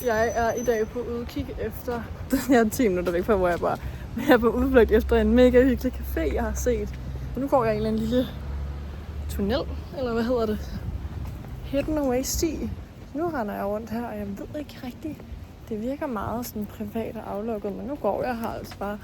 Jeg er i dag på udkig efter, jeg er 10 minutter væk fra, hvor jeg bare er på udflugt efter en mega hyggelig café, jeg har set. Og nu går jeg i en lille tunnel, eller hvad hedder det? Hidden Away sti. Nu render jeg rundt her, og jeg ved ikke rigtigt. Det virker meget sådan privat og aflukket, men nu går jeg her altså bare.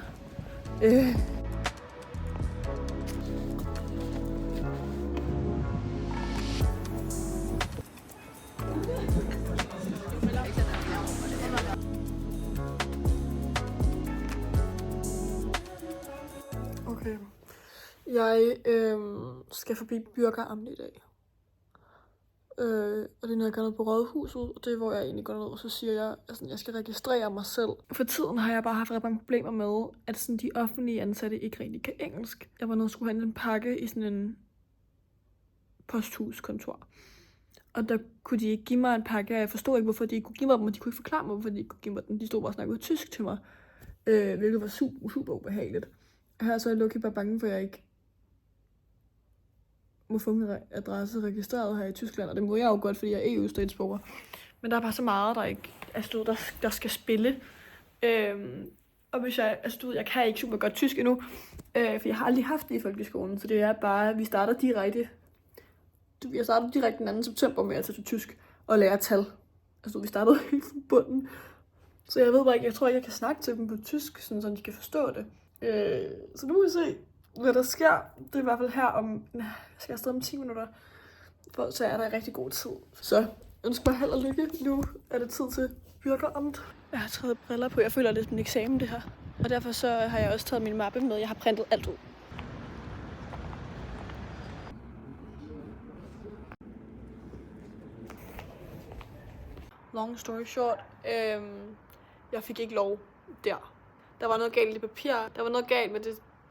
Okay. Jeg skal forbi Burgeramt i dag. Og det er noget, jeg gør noget på Rådhuset, og det er, hvor jeg egentlig går ned, og så siger jeg, at jeg skal registrere mig selv. For tiden har jeg bare haft ret mange problemer med, at sådan, de offentlige ansatte ikke rigtig kan engelsk. Jeg var nødt til at skulle handle en pakke i sådan en posthuskontor. Og der kunne de ikke give mig en pakke, og jeg forstod ikke, hvorfor de ikke kunne give mig dem, og de kunne ikke forklare mig, hvorfor de ikke kunne give mig den. De stod bare og snakkede tysk til mig, hvilket var super ubehageligt. Og her så er Lucky bare bange for, at jeg ikke må få min adresse registreret her i Tyskland, og det må jeg jo godt, fordi jeg er EU-statsborger. Men der er bare så meget, der ikke der skal spille. Og hvis jeg kan ikke super godt tysk endnu, for jeg har aldrig haft det i folkeskolen, så det er bare, at vi starter direkte. Jeg startede direkte den 2. september med at tage til tysk og lære tal. Altså, vi startede helt fra bunden. Så jeg ved bare ikke, jeg tror ikke, jeg kan snakke til dem på tysk, sådan, så de kan forstå det. Så nu må vi se, hvad der sker. Det er i hvert fald her om, jeg skal afsted om 10 minutter, så er der rigtig god tid. Så jeg ønsker mig held og lykke. Nu er det tid til Burgeramt. Jeg har taget briller på. Jeg føler, det er en eksamen, det her. Og derfor så har jeg også taget min mappe med. Jeg har printet alt ud. Long story short. Jeg fik ikke lov der. Der var noget galt i det papir. Der var noget galt med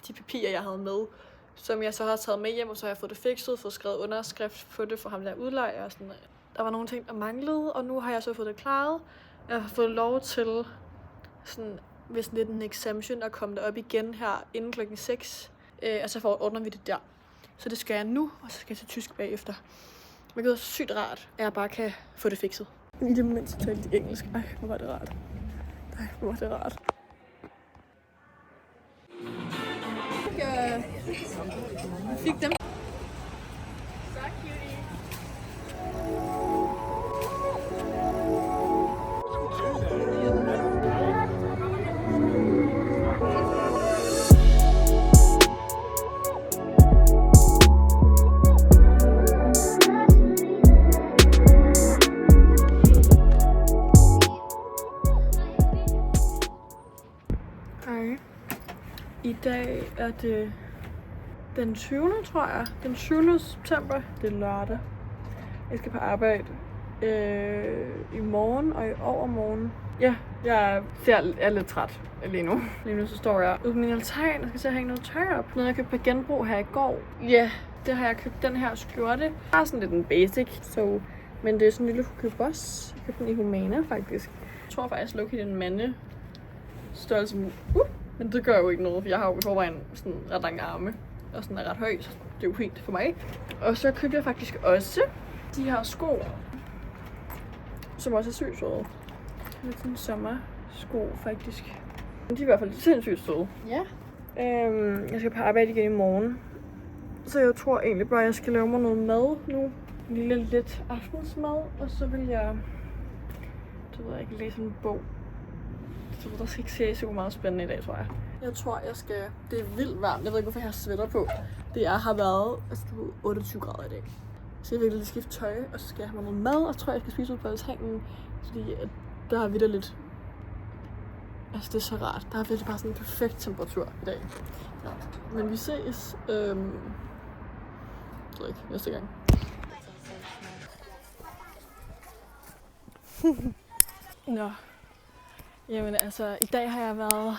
de papirer, jeg havde med, som jeg så har taget med hjem, og så har jeg fået det fikset, fået skrevet underskrift på det for ham der udlejer og sådan. Der var nogle ting, der manglede, og nu har jeg så fået det klaret. Jeg har fået lov til sådan, hvis lidt en exemption, at komme derop igen her inden klokken 6, og så ordner vi det der. Så det skal jeg nu, og så skal jeg til tysk bagefter. Men det er sygt rart, at jeg bare kan få det fikset. I det mindste talte de engelsk. Ej, hvor var det rart. Ej, hvor var det rart. Jeg fik dem. Så cutie. Hej. I dag er det den 20. tror jeg. Den 20. september. Det er lørdag. Jeg skal på arbejde i morgen og i overmorgen. Ja, jeg er lidt træt lige nu. Lige nu så står jeg ude på min altan og skal til at hænge noget tøj op. Noget jeg købte på genbrug her i går. Ja, det har jeg købt, den her skjorte. Det er sådan lidt en basic, men det er sådan en lille Hugo Boss. Jeg købte den i Humana faktisk. Jeg tror faktisk, Lucky den mande størrelse. Men det gør jo ikke noget, for jeg har jo i forvejen sådan ret lange arme. Og sådan er ret høj, så det er jo fint for mig. Og så købte jeg faktisk også de her sko, som også er sygt søde. Lidt sådan sommersko faktisk. De er i hvert fald sindssygt søde. Ja. Jeg skal på arbejde igen i morgen. Så jeg tror egentlig bare, at jeg skal lave mig noget mad nu. En lille lidt aftensmad. Og så vil jeg, læse en bog. Så der skal ikke se så meget spændende i dag, tror jeg. Jeg tror, jeg skal. Det er vildt varmt. Jeg ved ikke, hvorfor jeg har sweater på. Det har været 28 grader i dag. Så jeg vil virkelig skifte tøj, og så skal jeg have noget mad, og så tror jeg skal spise ud på altanen. Fordi der er lidt. Altså, det er så rart. Der er virkelig bare sådan en perfekt temperatur i dag. Ja. Men vi ses. Jeg ved ikke, næste gang. Nå. Jamen altså, i dag har jeg været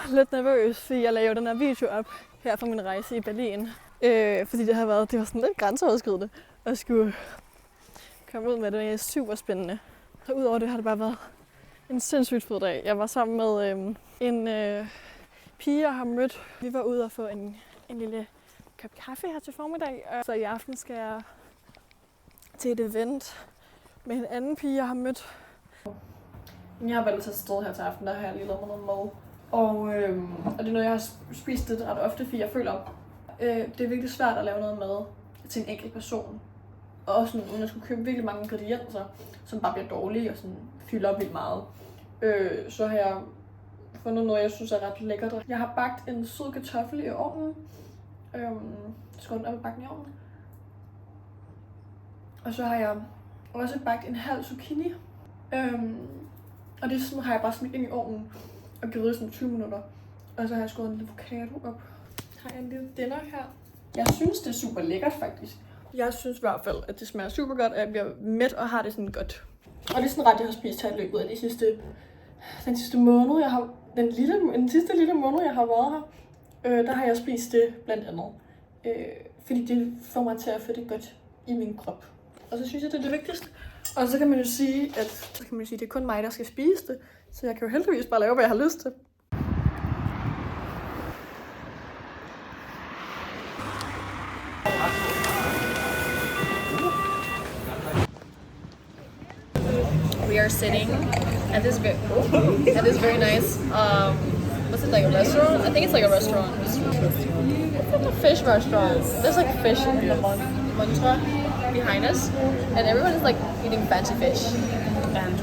lidt nervøs, fordi jeg lavede den her video op her fra min rejse i Berlin. Fordi det var sådan lidt grænseoverskridende at skulle komme ud med det. Det er super spændende. Og udover det har det bare været en sindssygt fed dag. Jeg var sammen med en pige, jeg har mødt. Vi var ude og få en lille kop kaffe her til formiddag. Og så i aften skal jeg til et event med en anden pige, jeg har mødt. Jeg har valgt at tage sted her til aften, der har jeg lige lavet mig noget mad. Og det er noget, jeg har spist lidt ret ofte, fordi jeg føler, det er virkelig svært at lave noget mad til en enkelt person. Og også sådan, uden at skulle købe virkelig mange ingredienser, som bare bliver dårlige og sådan fylder op vildt meget. Så har jeg fundet noget, jeg synes er ret lækkert. Jeg har bagt en sød kartoffel i ovnen. Skål den op og bagt den i ovnen. Og så har jeg også bagt en halv zucchini. Og det sådan, har jeg bare smidt ind i ovnen og givet sådan 20 minutter. Og så har jeg skåret en avocado op. Så har jeg en lille dinner her. Jeg synes, det er super lækkert faktisk. Jeg synes i hvert fald, at det smager super godt, at jeg bliver mæt og har det sådan godt. Og det er sådan ret, jeg har spist her i løbet af den sidste måned. Den sidste lille måned, jeg har været her, der har jeg spist det blandt andet. Fordi det får mig til at få det godt i min krop. Og så synes jeg, det er det vigtigste. Og så kan man jo sige, at det er kun mig, der skal spise det. Så jeg kan jo heldigvis bare lave, hvad jeg har lyst til. We are sitting at this very nice, what's it, like a restaurant? I think it's like a restaurant. It's like a fish restaurant. There's like fish in the mantra behind us, and everyone is like eating fancy fish. And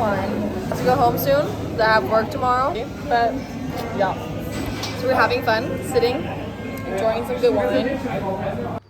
wine. To go home soon. I have work tomorrow. But yeah. So we're having fun, sitting, enjoying some good wine.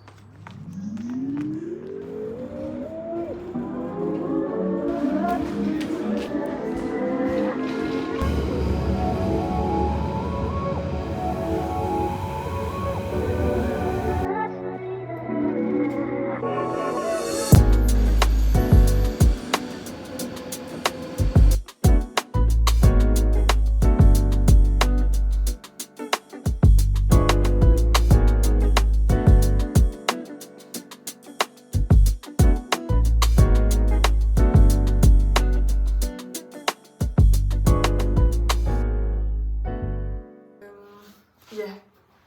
Ja,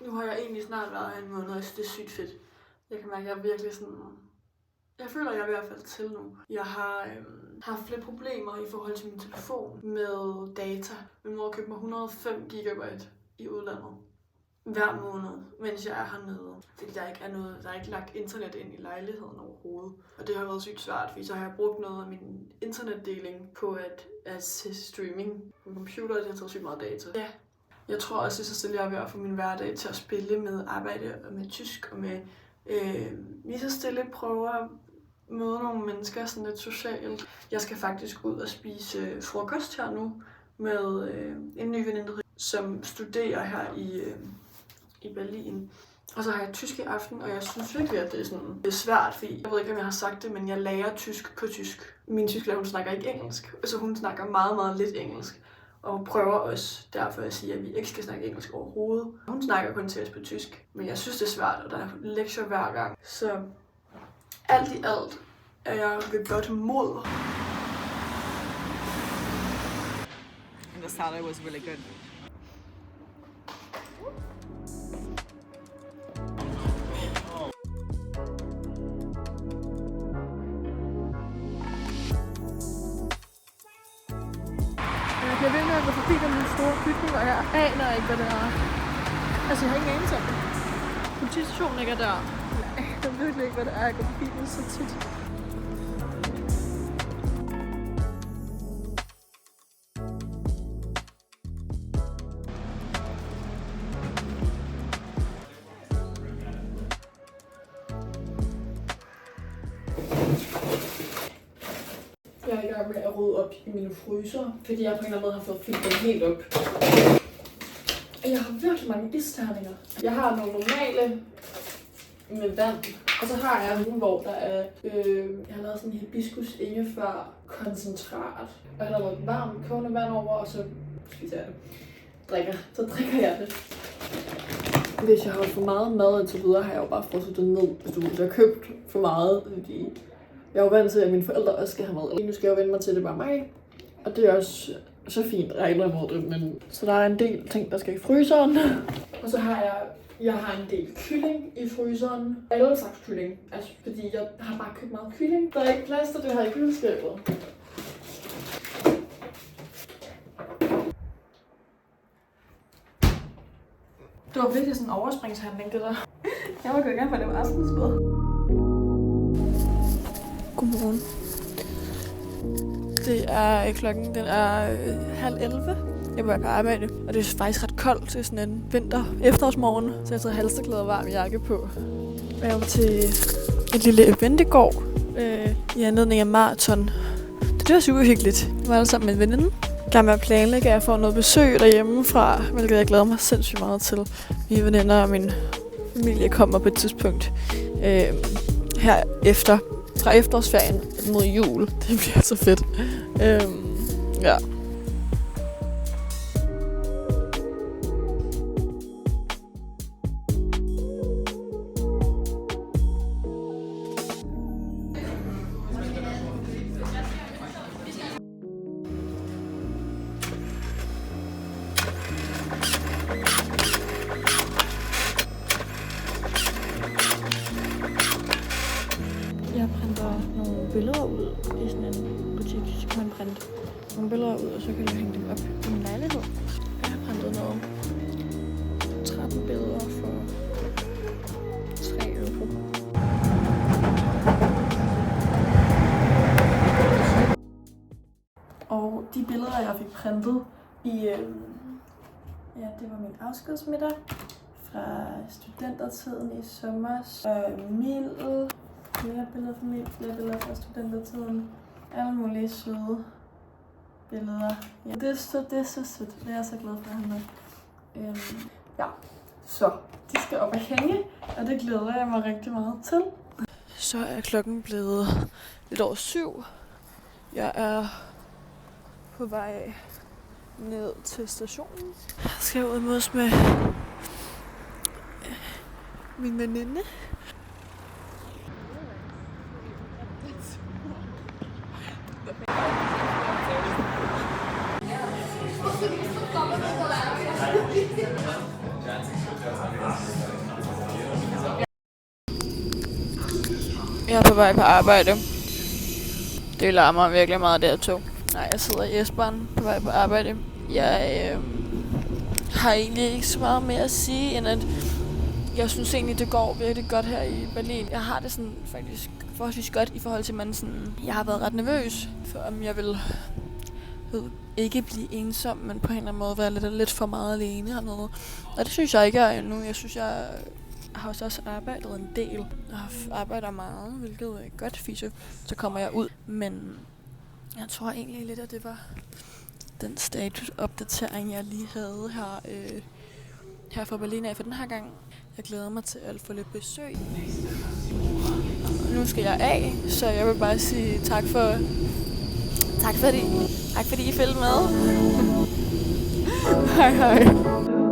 nu har jeg egentlig snart været her en måned, og det er sygt fedt. Jeg kan mærke, at jeg er virkelig sådan... Jeg føler, at jeg er ved at falde til nu. Jeg har haft lidt problemer i forhold til min telefon med data. Min mor købte mig 105 GB i udlandet hver måned, mens jeg er hernede. Fordi der er ikke lagt internet ind i lejligheden overhovedet. Og det har været sygt svært, fordi så har jeg brugt noget af min internetdeling på at se streaming på computer, og det har taget sygt meget data. Ja. Jeg tror også, at jeg er ved at få min hverdag til at spille med arbejde og med tysk og med lige så stille prøve at møde nogle mennesker sådan lidt socialt. Jeg skal faktisk ud og spise frokost her nu med en ny veninde, som studerer her i Berlin. Og så har jeg tysk i aften, og jeg synes virkelig, at det er svært, fordi jeg ved ikke, om jeg har sagt det, men jeg lærer tysk på tysk. Min tysklærer, hun snakker ikke engelsk, så hun snakker meget, meget lidt engelsk. Og hun prøver også derfor at sige, at vi ikke skal snakke engelsk overhovedet. Hun snakker kun til os på tysk, men jeg synes, det er svært, og der er lektier hver gang. Så alt i alt er jeg ved godt mod. And the salad was really good. Jeg bliver ved med at gå forbi den her store bygning, og jeg aner ikke, hvad det er. Altså, jeg har ingen anelse om det. Politistationen ligger der. Jeg aner virkelig ikke, hvad det er. Jeg går forbi den så tit. Jeg er i gang med at rydde op i mine fryser, fordi jeg på en eller anden måde har fået fyldt dem helt op. Jeg har virkelig mange isterninger. Jeg har nogle normale med vand, og så har jeg nogle, hvor der er, jeg har lavet sådan en hibiscus ingefær koncentrat. Og jeg har lavet varmt kogende vand over, og så spiser jeg det. Så drikker jeg det. Hvis jeg har for meget mad indtil videre, har jeg jo bare frosset det ned. Hvis jeg har købt for meget, fordi jeg er jo vant til, at mine forældre også skal have mad. Nu skal jeg jo vende mig til, det bare mig. Og det er også så fint regler imod det. Men så der er en del ting, der skal i fryseren. Og så har jeg har en del kylling i fryseren. Alle slags kylling. Altså, fordi jeg har bare købt meget kylling. Der er ikke plads til det her i køleskabet. Det var virkelig sådan en overspringshandling, det der. Jeg var gået i gang for at lave aftensmad. Godmorgen. Det er klokken, den er 10:30. Jeg var på arbejde, og det er faktisk ret koldt til sådan en efterårsmorgen. Så jeg tager halsterklæder og varm jakke på. Jeg var til et lille event i går i anledning af maraton. Det var super hyggeligt. Jeg var alle sammen med en veninde. Jeg med at planlægge, at jeg får noget besøg derhjemmefra, hvilket jeg glæder mig sindssygt meget til. Mine veninder og min familie kommer på et tidspunkt her fra efterårsferien mod jul. Det bliver så fedt. Ja. Jeg printer nogle billeder ud i sådan en butik. Så kan man printe nogle billeder ud, og så kan du hænge dem op i min lejlighed. Jeg har printet noget 13 billeder for 3 euro. Og de billeder, jeg fik printet i, det var min afskedsmiddag fra studentertiden i sommer. Emil. Flere billeder fra mig, flere billeder fra studentertiden. Alle mulige søde billeder. Ja, det er så sødt. Jeg er så glad for ham. Ja, så de skal op og hænge, og det glæder jeg mig rigtig meget til. Så er klokken blevet lidt over 7. Jeg er på vej ned til stationen. Jeg skal ud og mødes med min veninde. Jeg er på vej på arbejde. Det larmer virkelig meget der tog. Nej, jeg sidder i Esbern på vej på arbejde. Jeg har egentlig ikke så meget mere at sige, end at jeg synes egentlig, det går virkelig godt her i Berlin. Jeg har det sådan faktisk forholdsvis godt i forhold til, man sådan... Jeg har været ret nervøs for, om jeg vil ikke blive ensom, men på en eller anden måde være lidt for meget alene hernede. Og det synes jeg ikke er endnu. Jeg synes, jeg har også arbejdet en del. Jeg arbejder meget, hvilket er godt fise. Så kommer jeg ud. Men jeg tror egentlig lidt, at det var den statusopdatering, jeg lige havde her fra Berlin af for den her gang. Jeg glæder mig til at få lidt besøg. Nu skal jeg af, så jeg vil bare sige tak fordi I følte med. Hej hej.